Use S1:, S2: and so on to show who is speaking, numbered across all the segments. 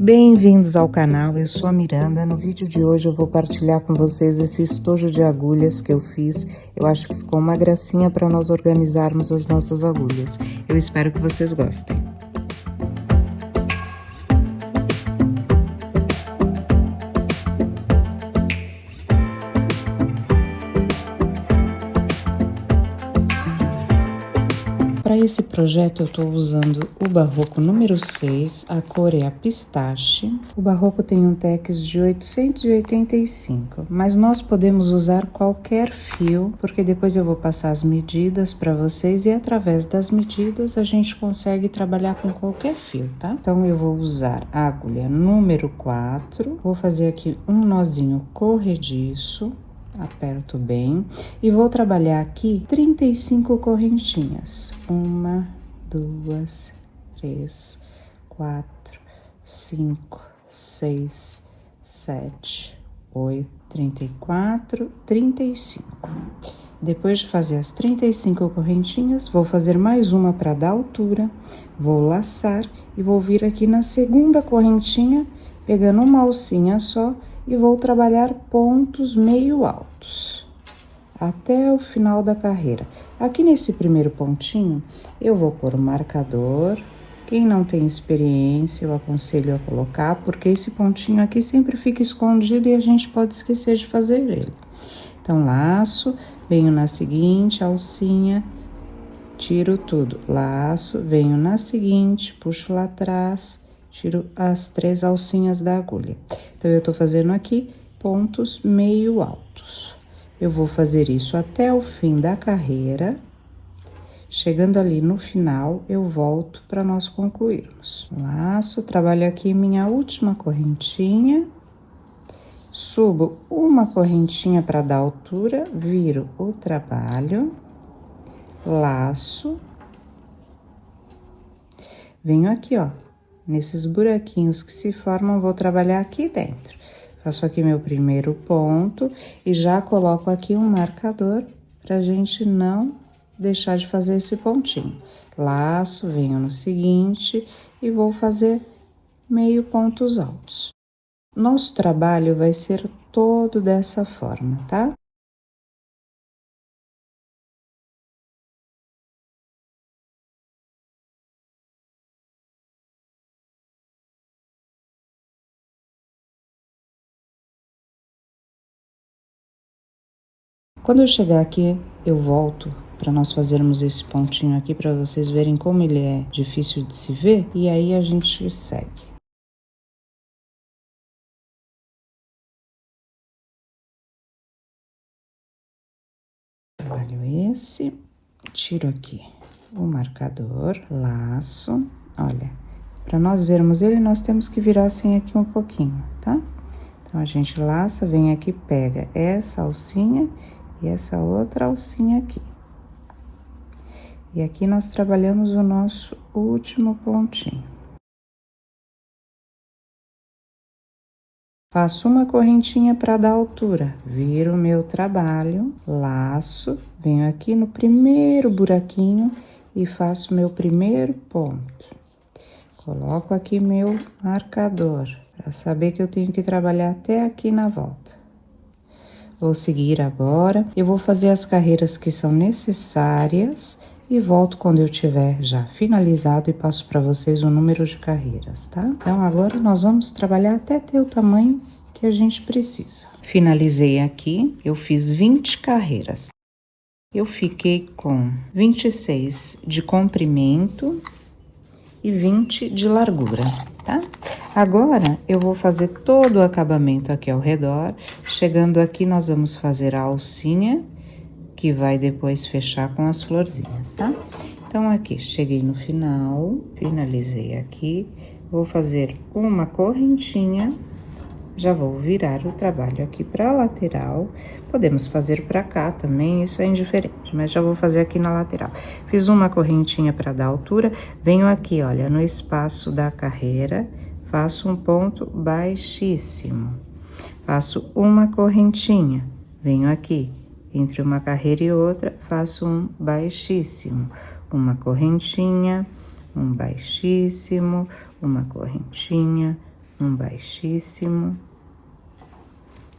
S1: Bem-vindos ao canal, eu sou a Miranda. No vídeo de hoje eu vou partilhar com vocês esse estojo de agulhas que eu fiz. Eu acho que ficou uma gracinha para nós organizarmos as nossas agulhas. Eu espero que vocês gostem. Para esse projeto eu estou usando o Barroco número 6, a cor é a pistache. O Barroco tem um tex de 885, mas nós podemos usar qualquer fio, porque depois eu vou passar as medidas para vocês e através das medidas a gente consegue trabalhar com qualquer fio, tá? Então eu vou usar a agulha número 4, vou fazer aqui um nozinho corrediço. Aperto bem e vou trabalhar aqui 35 correntinhas. 1, 2, 3, 4, 5, 6, 7, 8, 34, 35. Depois de fazer as 35 correntinhas, vou fazer mais uma para dar altura, vou laçar e vou vir aqui na segunda correntinha, pegando uma alcinha só, e vou trabalhar pontos meio altos até o final da carreira. Aqui nesse primeiro pontinho eu vou pôr o marcador. Quem não tem experiência eu aconselho a colocar, porque esse pontinho aqui sempre fica escondido e a gente pode esquecer de fazer ele. Então laço, venho na seguinte alcinha, tiro tudo, laço, venho na seguinte, puxo lá atrás, tiro as 3 alcinhas da agulha. Então, eu tô fazendo aqui pontos meio altos. Eu vou fazer isso até o fim da carreira. Chegando ali no final, eu volto para nós concluirmos. Laço, trabalho aqui minha última correntinha. Subo uma correntinha para dar altura, viro o trabalho. Laço. Venho aqui, ó. Nesses buraquinhos que se formam, vou trabalhar aqui dentro. Faço aqui meu primeiro ponto e já coloco aqui um marcador pra gente não deixar de fazer esse pontinho. Laço, venho no seguinte e vou fazer meio pontos altos. Nosso trabalho vai ser todo dessa forma, tá? Quando eu chegar aqui, eu volto para nós fazermos esse pontinho aqui para vocês verem como ele é difícil de se ver e aí a gente segue. Trabalho esse, tiro aqui o marcador, laço, olha, para nós vermos ele nós temos que virar assim aqui um pouquinho, tá? Então a gente laça, vem aqui, pega essa alcinha e essa outra alcinha aqui. E aqui nós trabalhamos o nosso último pontinho. Faço uma correntinha para dar altura, viro o meu trabalho, laço, venho aqui no primeiro buraquinho e faço meu primeiro ponto. Coloco aqui meu marcador, para saber que eu tenho que trabalhar até aqui na volta. Vou seguir agora, eu vou fazer as carreiras que são necessárias e volto quando eu tiver já finalizado e passo para vocês o número de carreiras, tá? Então, agora nós vamos trabalhar até ter o tamanho que a gente precisa. Finalizei aqui, eu fiz 20 carreiras. Eu fiquei com 26 de comprimento e 20 de largura, tá? Agora, eu vou fazer todo o acabamento aqui ao redor. Chegando aqui, nós vamos fazer a alcinha, que vai depois fechar com as florzinhas, tá? Então, aqui, cheguei no final, finalizei aqui. Vou fazer uma correntinha, já vou virar o trabalho aqui pra lateral. Podemos fazer pra cá também, isso é indiferente, mas já vou fazer aqui na lateral. Fiz uma correntinha pra dar altura, venho aqui, olha, no espaço da carreira, faço um ponto baixíssimo. Faço uma correntinha, venho aqui, entre uma carreira e outra, faço um baixíssimo. Uma correntinha, um baixíssimo, uma correntinha, um baixíssimo,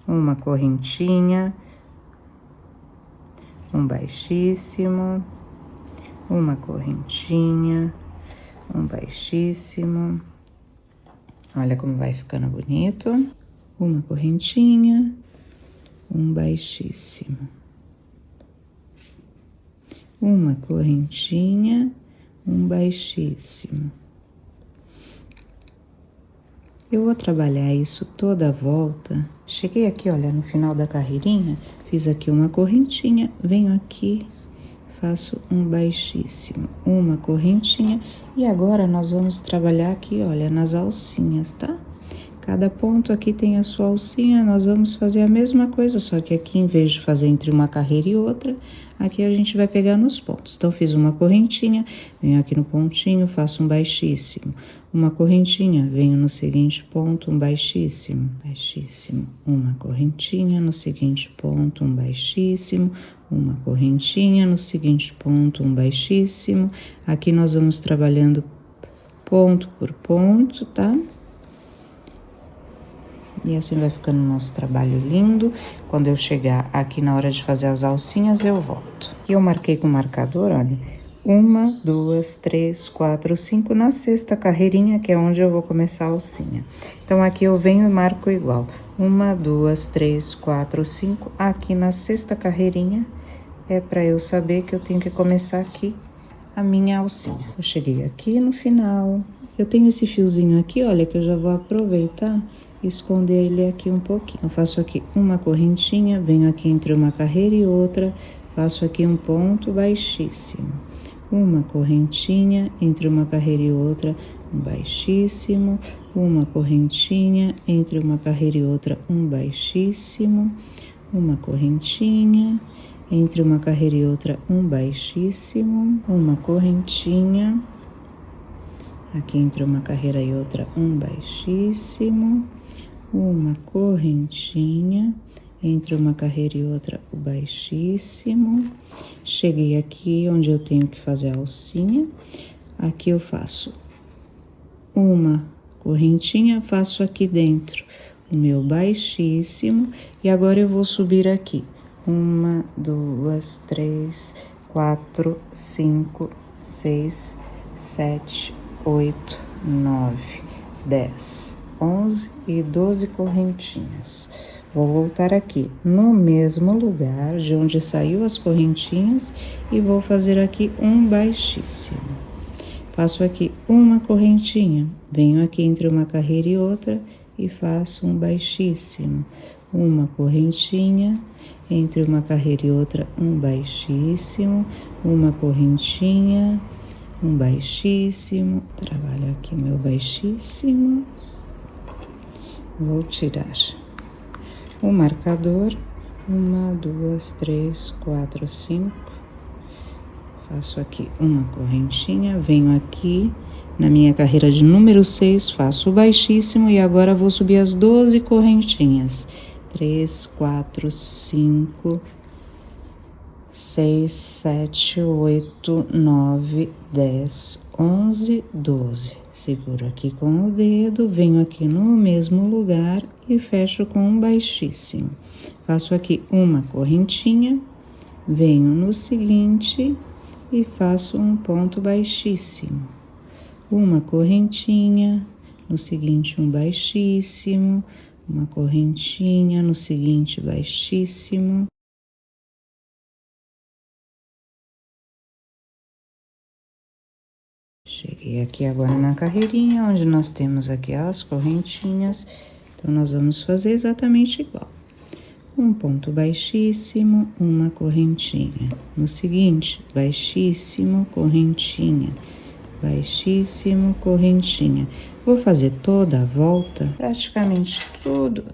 S1: uma correntinha, um baixíssimo, uma correntinha, um baixíssimo. Olha como vai ficando bonito. Uma correntinha, um baixíssimo. Uma correntinha, um baixíssimo. Eu vou trabalhar isso toda a volta. Cheguei aqui, olha, no final da carreirinha, fiz aqui uma correntinha, venho aqui, faço um baixíssimo, uma correntinha, e agora nós vamos trabalhar aqui, olha, nas alcinhas, tá? Cada ponto aqui tem a sua alcinha, nós vamos fazer a mesma coisa, só que aqui, em vez de fazer entre uma carreira e outra, aqui a gente vai pegar nos pontos. Então, fiz uma correntinha, venho aqui no pontinho, faço um baixíssimo. Uma correntinha, venho no seguinte ponto, um baixíssimo, baixíssimo. Uma correntinha, no seguinte ponto, um baixíssimo. Uma correntinha, no seguinte ponto, um baixíssimo. Aqui nós vamos trabalhando ponto por ponto, tá? E assim vai ficando o nosso trabalho lindo. Quando eu chegar aqui na hora de fazer as alcinhas, eu volto. E eu marquei com o marcador, olha, 1, 2, 3, 4, 5 na sexta carreirinha, que é onde eu vou começar a alcinha. Então, aqui eu venho e marco igual. 1, 2, 3, 4, 5. Aqui na sexta carreirinha, é para eu saber que eu tenho que começar aqui a minha alcinha. Eu cheguei aqui no final. Eu tenho esse fiozinho aqui, olha, que eu já vou aproveitar e esconder ele aqui um pouquinho. Eu faço aqui uma correntinha, venho aqui entre uma carreira e outra, faço aqui um ponto baixíssimo. Uma correntinha entre uma carreira e outra, um baixíssimo. Uma correntinha entre uma carreira e outra, um baixíssimo. Uma correntinha entre uma carreira e outra, um baixíssimo. Uma correntinha aqui entre uma carreira e outra, um baixíssimo. Uma correntinha entre uma carreira e outra, o baixíssimo. Cheguei aqui onde eu tenho que fazer a alcinha. Aqui eu faço uma correntinha, faço aqui dentro o meu baixíssimo. E agora eu vou subir aqui. 1, 2, 3, 4, 5, 6, 7, 8, 9, 10, 11 e 12 correntinhas. Vou voltar aqui no mesmo lugar de onde saiu as correntinhas e vou fazer aqui um baixíssimo. Faço aqui uma correntinha, venho aqui entre uma carreira e outra e faço um baixíssimo. Uma correntinha, entre uma carreira e outra, um baixíssimo. Uma correntinha, um baixíssimo. Trabalho aqui meu baixíssimo. Vou tirar o marcador. 1, 2, 3, 4, 5. Faço aqui uma correntinha, venho aqui na minha carreira de número 6, faço o baixíssimo e agora vou subir as 12 correntinhas. 3, 4, 5, 6, 7, 8, 9, 10, 11, 12. Seguro aqui com o dedo, venho aqui no mesmo lugar e fecho com um baixíssimo. Faço aqui uma correntinha, venho no seguinte e faço um ponto baixíssimo. Uma correntinha, no seguinte um baixíssimo, uma correntinha, no seguinte baixíssimo. Cheguei aqui agora na carreirinha, onde nós temos aqui as correntinhas, então nós vamos fazer exatamente igual. Um ponto baixíssimo, uma correntinha. No seguinte, baixíssimo, correntinha. Baixíssimo, correntinha. Vou fazer toda a volta, praticamente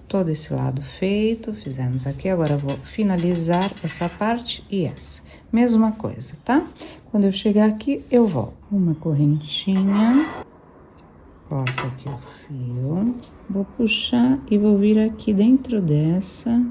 S1: todo esse lado feito. Fizemos aqui, agora vou finalizar essa parte e essa. Mesma coisa, tá? Quando eu chegar aqui, eu volto. Uma correntinha. Corto aqui o fio. Vou puxar e vou vir aqui dentro dessa.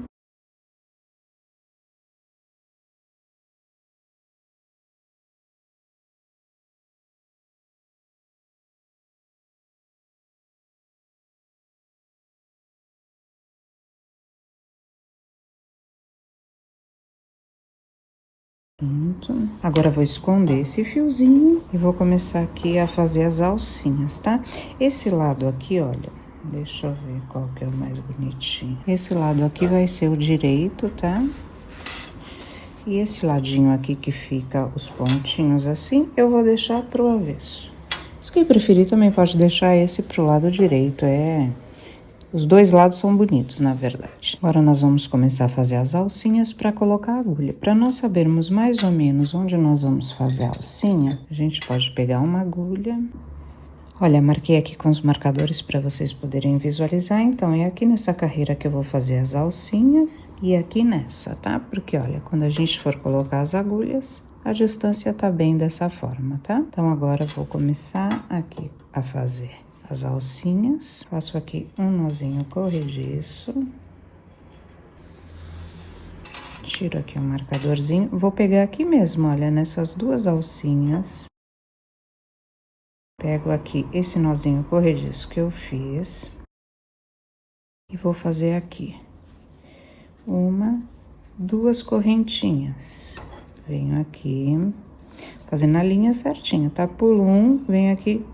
S1: Pronto. Agora vou esconder esse fiozinho e vou começar aqui a fazer as alcinhas, tá? Esse lado aqui, olha, deixa eu ver qual que é o mais bonitinho. Esse lado aqui vai ser o direito, tá? E esse ladinho aqui que fica os pontinhos assim, eu vou deixar pro avesso. Se quem preferir também pode deixar esse pro lado direito, Os dois lados são bonitos, na verdade. Agora nós vamos começar a fazer as alcinhas para colocar a agulha. Para nós sabermos mais ou menos onde nós vamos fazer a alcinha, a gente pode pegar uma agulha. Olha, marquei aqui com os marcadores para vocês poderem visualizar. Então, é aqui nessa carreira que eu vou fazer as alcinhas e aqui nessa, tá? Porque, olha, quando a gente for colocar as agulhas, a distância tá bem dessa forma, tá? Então, agora eu vou começar aqui a fazer as alcinhas. Faço aqui um nozinho corrediço. Tiro aqui o marcadorzinho. Vou pegar aqui mesmo, olha, nessas duas alcinhas. Pego aqui esse nozinho corrediço que eu fiz. E vou fazer aqui. Duas correntinhas. Venho aqui, fazendo a linha certinha, tá? Pulo um, venho aqui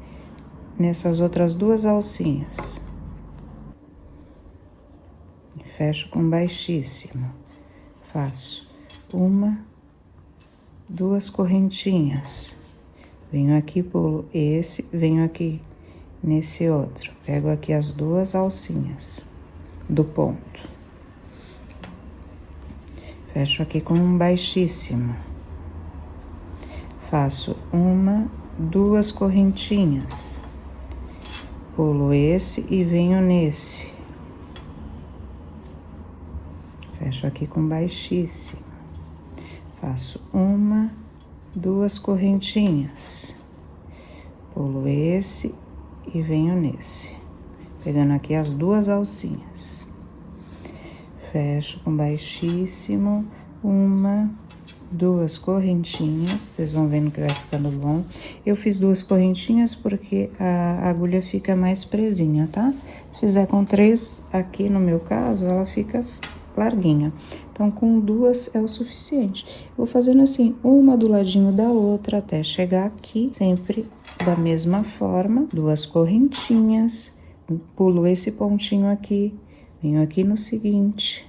S1: nessas outras duas alcinhas. Fecho com baixíssimo. Faço duas correntinhas. Venho aqui, pulo esse, venho aqui nesse outro. Pego aqui as duas alcinhas do ponto. Fecho aqui com um baixíssimo. Faço duas correntinhas. Pulo esse e venho nesse. Fecho aqui com baixíssimo. Faço duas correntinhas. Pulo esse e venho nesse. Pegando aqui as duas alcinhas. Fecho com baixíssimo. Duas correntinhas. Vocês vão vendo que vai ficando bom. Eu fiz duas correntinhas porque a agulha fica mais presinha, tá? Se fizer com três, aqui no meu caso, ela fica larguinha. Então, com duas é o suficiente. Vou fazendo assim, uma do ladinho da outra, até chegar aqui, sempre da mesma forma. Duas correntinhas, pulo esse pontinho aqui, venho aqui no seguinte.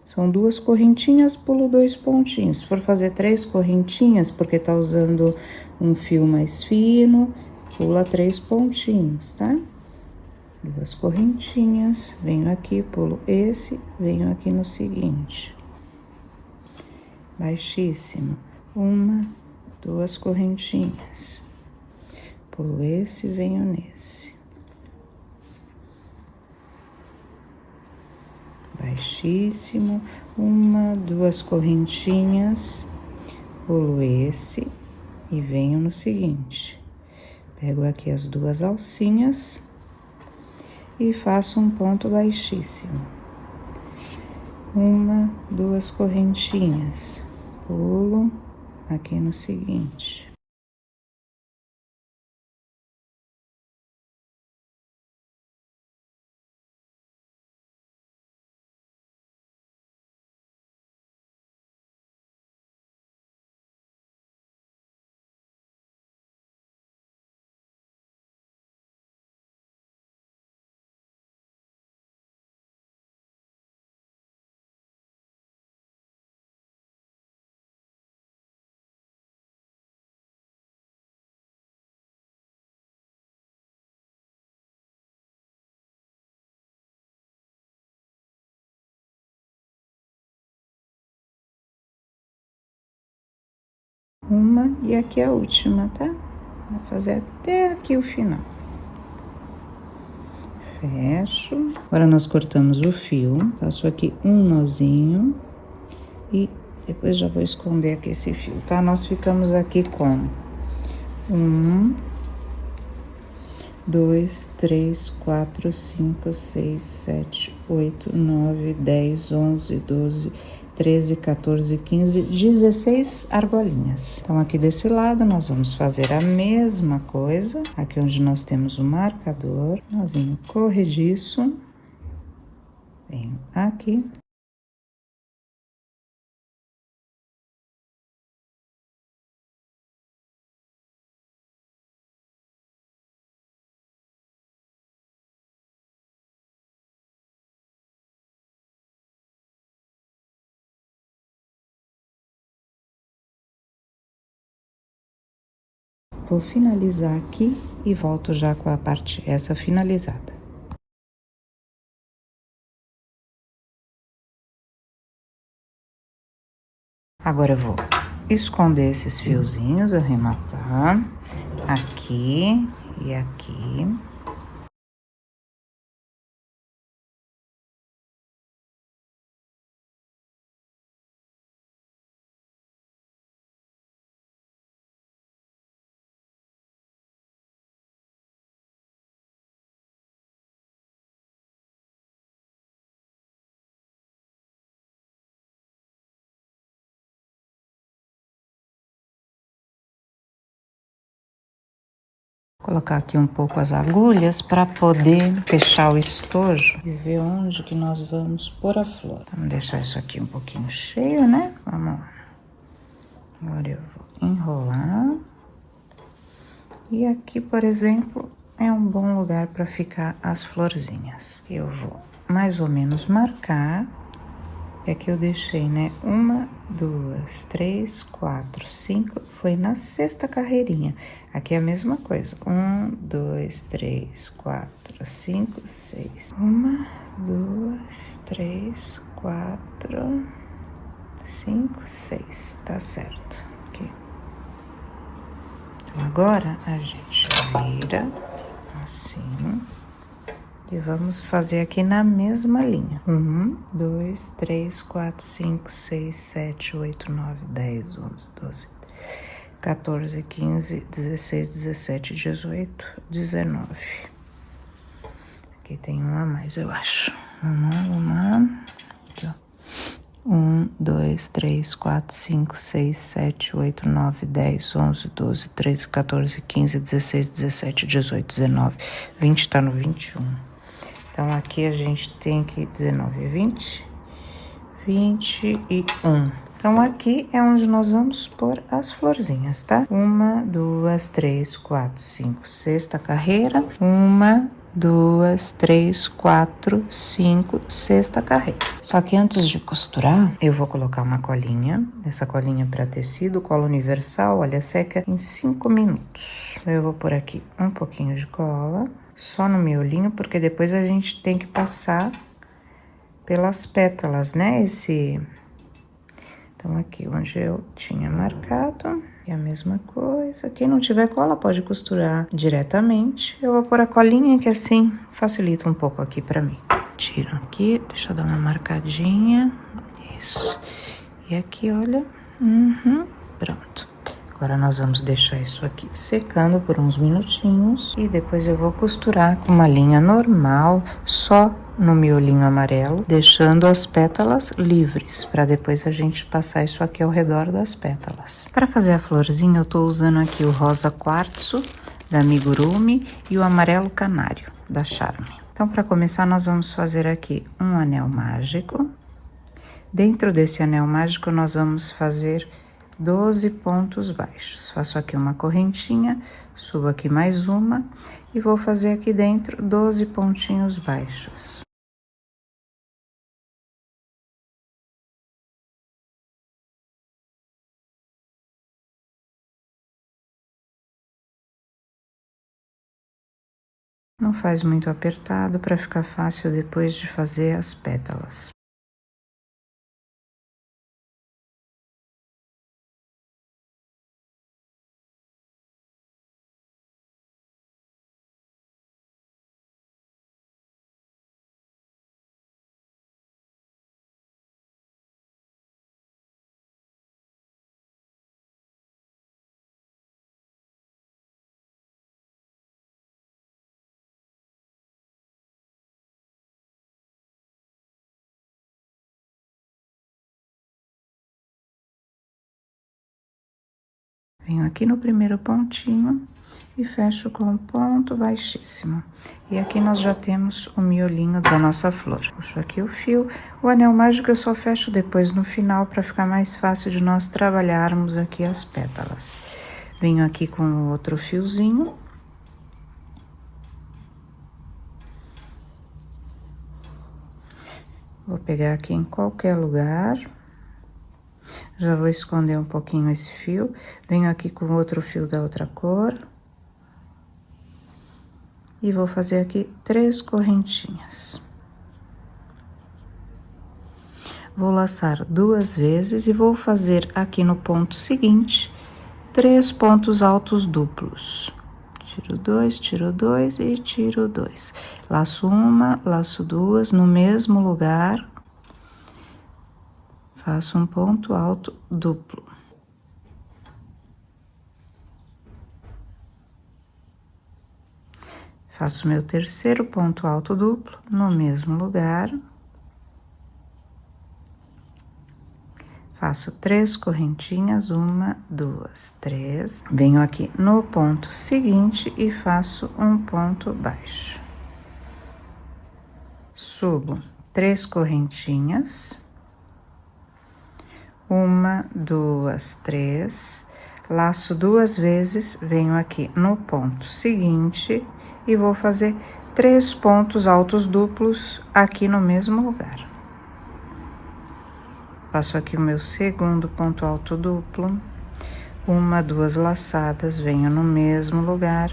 S1: São duas correntinhas, pulo dois pontinhos. Se for fazer três correntinhas, porque tá usando um fio mais fino, pula três pontinhos, tá? Duas correntinhas, venho aqui, pulo esse, venho aqui no seguinte. Baixíssimo. Duas correntinhas. Pulo esse, venho nesse. Baixíssimo. Duas correntinhas. Pulo esse e venho no seguinte. Pego aqui as duas alcinhas. E faço um ponto baixíssimo. Duas correntinhas. Pulo aqui no seguinte. E aqui a última, tá? Vou fazer até aqui o final. Fecho. Agora nós cortamos o fio, faço aqui um nozinho e depois já vou esconder aqui esse fio, tá? Nós ficamos aqui com 2, 3, 4, 5, 6, 7, 8, 9, 10, 11, 12, 13, 14, 15, 16 argolinhas. Então, aqui desse lado, nós vamos fazer a mesma coisa. Aqui onde nós temos o marcador, nozinho corrediço. Venho aqui. Vou finalizar aqui e volto já com a parte essa finalizada. Agora eu vou esconder esses fiozinhos, arrematar aqui e aqui. Colocar aqui um pouco as agulhas para poder fechar o estojo e ver onde que nós vamos pôr a flor. Vamos deixar isso aqui um pouquinho cheio, né? Vamos lá. Agora eu vou enrolar. E aqui, por exemplo, é um bom lugar para ficar as florzinhas. Eu vou mais ou menos marcar. É que eu deixei, né? 1, 2, 3, 4, 5. Foi na 6ª carreirinha. Aqui é a mesma coisa. 1, 2, 3, 4, 5, 6. 1, 2, 3, 4, 5, 6. Tá certo. Aqui. Então, agora a gente vira assim. E vamos fazer aqui na mesma linha. 1, 2, 3, 4, 5, 6, 7, 8, 9, 10, 11, 12, 14, 15, 16, 17, 18, 19. Aqui tem um a mais, eu acho. Vamos lá. Aqui, ó. 1, 2, 3, 4, 5, 6, 7, 8, 9, 10, 11, 12, 13, 14, 15, 16, 17, 18, 19, 20, tá no 21. Então, aqui a gente tem que 19, 20, 21. Então, aqui é onde nós vamos pôr as florzinhas, tá? 1, 2, 3, 4, 5, 6ª carreira. 1, 2, 3, 4, 5, 6ª carreira. Só que antes de costurar, eu vou colocar uma colinha. Essa colinha para tecido, cola universal, olha, seca em 5 minutos. Eu vou pôr aqui um pouquinho de cola. Só no miolinho, porque depois a gente tem que passar pelas pétalas, né? Então, aqui onde eu tinha marcado, é a mesma coisa. Quem não tiver cola pode costurar diretamente. Eu vou pôr a colinha, que assim facilita um pouco aqui pra mim. Tiro aqui, deixa eu dar uma marcadinha. Isso. E aqui, olha. Pronto. Agora, nós vamos deixar isso aqui secando por uns minutinhos e depois eu vou costurar com uma linha normal, só no miolinho amarelo, deixando as pétalas livres, para depois a gente passar isso aqui ao redor das pétalas. Para fazer a florzinha, eu tô usando aqui o rosa quartzo, da Amigurumi, e o amarelo canário, da Charme. Então, para começar, nós vamos fazer aqui um anel mágico. Dentro desse anel mágico, nós vamos fazer 12 pontos baixos. Faço aqui uma correntinha, subo aqui mais uma e vou fazer aqui dentro 12 pontinhos baixos. Não faz muito apertado para ficar fácil depois de fazer as pétalas. Venho aqui no primeiro pontinho e fecho com um ponto baixíssimo. E aqui nós já temos o miolinho da nossa flor. Puxo aqui o fio. O anel mágico eu só fecho depois no final para ficar mais fácil de nós trabalharmos aqui as pétalas. Venho aqui com o outro fiozinho. Vou pegar aqui em qualquer lugar. Já vou esconder um pouquinho esse fio. Venho aqui com outro fio da outra cor. E vou fazer aqui 3 correntinhas. Vou laçar 2 vezes e vou fazer aqui no ponto seguinte 3 pontos altos duplos. Tiro 2 e tiro 2. Laço uma, laço 2 no mesmo lugar. Faço um ponto alto duplo. Faço meu terceiro ponto alto duplo no mesmo lugar. Faço 3 correntinhas, 1, 2, 3. Venho aqui no ponto seguinte e faço um ponto baixo. Subo 3 correntinhas. 1, 2, 3. Laço 2 vezes, venho aqui no ponto seguinte e vou fazer 3 pontos altos duplos aqui no mesmo lugar. Faço aqui o meu segundo ponto alto duplo, 1, 2 laçadas, venho no mesmo lugar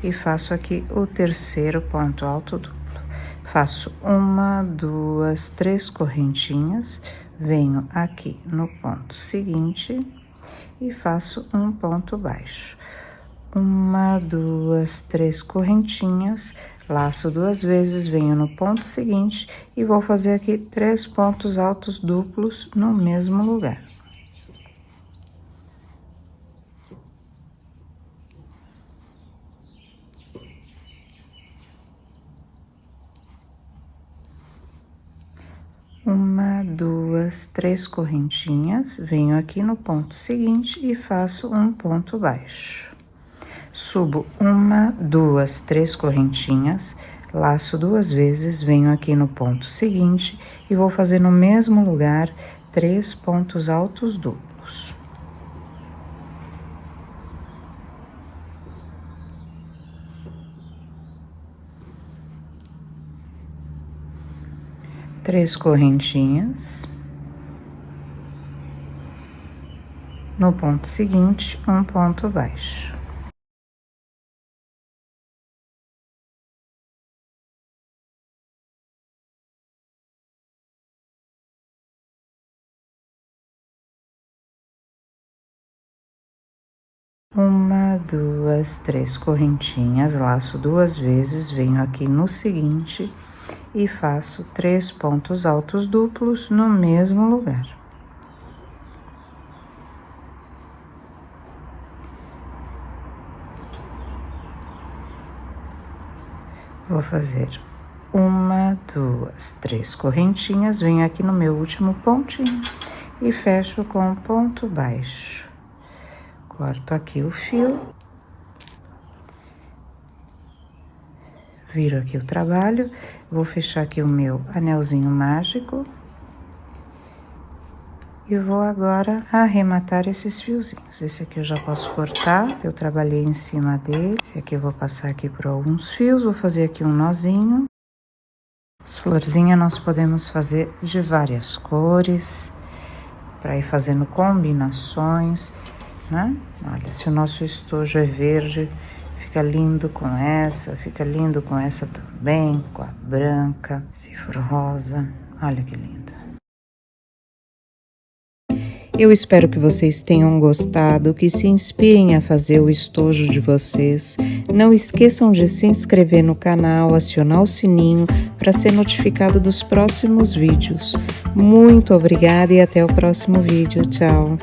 S1: e faço aqui o terceiro ponto alto duplo. Faço 1, 2, 3 correntinhas, venho aqui no ponto seguinte e faço um ponto baixo. 1, 2, 3 correntinhas, laço 2 vezes, venho no ponto seguinte e vou fazer aqui 3 pontos altos duplos no mesmo lugar. Uma, 2, 3 correntinhas, venho aqui no ponto seguinte e faço um ponto baixo. Subo 1, 2, 3 correntinhas, laço 2 vezes, venho aqui no ponto seguinte e vou fazer no mesmo lugar 3 pontos altos duplos. Três correntinhas. No ponto seguinte, um ponto baixo. Uma, 2, 3 correntinhas, laço 2 vezes, venho aqui no seguinte e faço 3 pontos altos duplos no mesmo lugar. Vou fazer 1, 2, 3 correntinhas, venho aqui no meu último pontinho e fecho com um ponto baixo. Corto aqui o fio. Viro aqui o trabalho, vou fechar aqui o meu anelzinho mágico. E vou agora arrematar esses fiozinhos. Esse aqui eu já posso cortar, eu trabalhei em cima dele. Esse aqui eu vou passar aqui por alguns fios, vou fazer aqui um nozinho. As florzinhas nós podemos fazer de várias cores, para ir fazendo combinações, né? Olha, se o nosso estojo é verde, fica lindo com essa, fica lindo com essa também, com a branca, se for rosa, olha que lindo. Eu espero que vocês tenham gostado, que se inspirem a fazer o estojo de vocês. Não esqueçam de se inscrever no canal, acionar o sininho para ser notificado dos próximos vídeos. Muito obrigada e até o próximo vídeo. Tchau!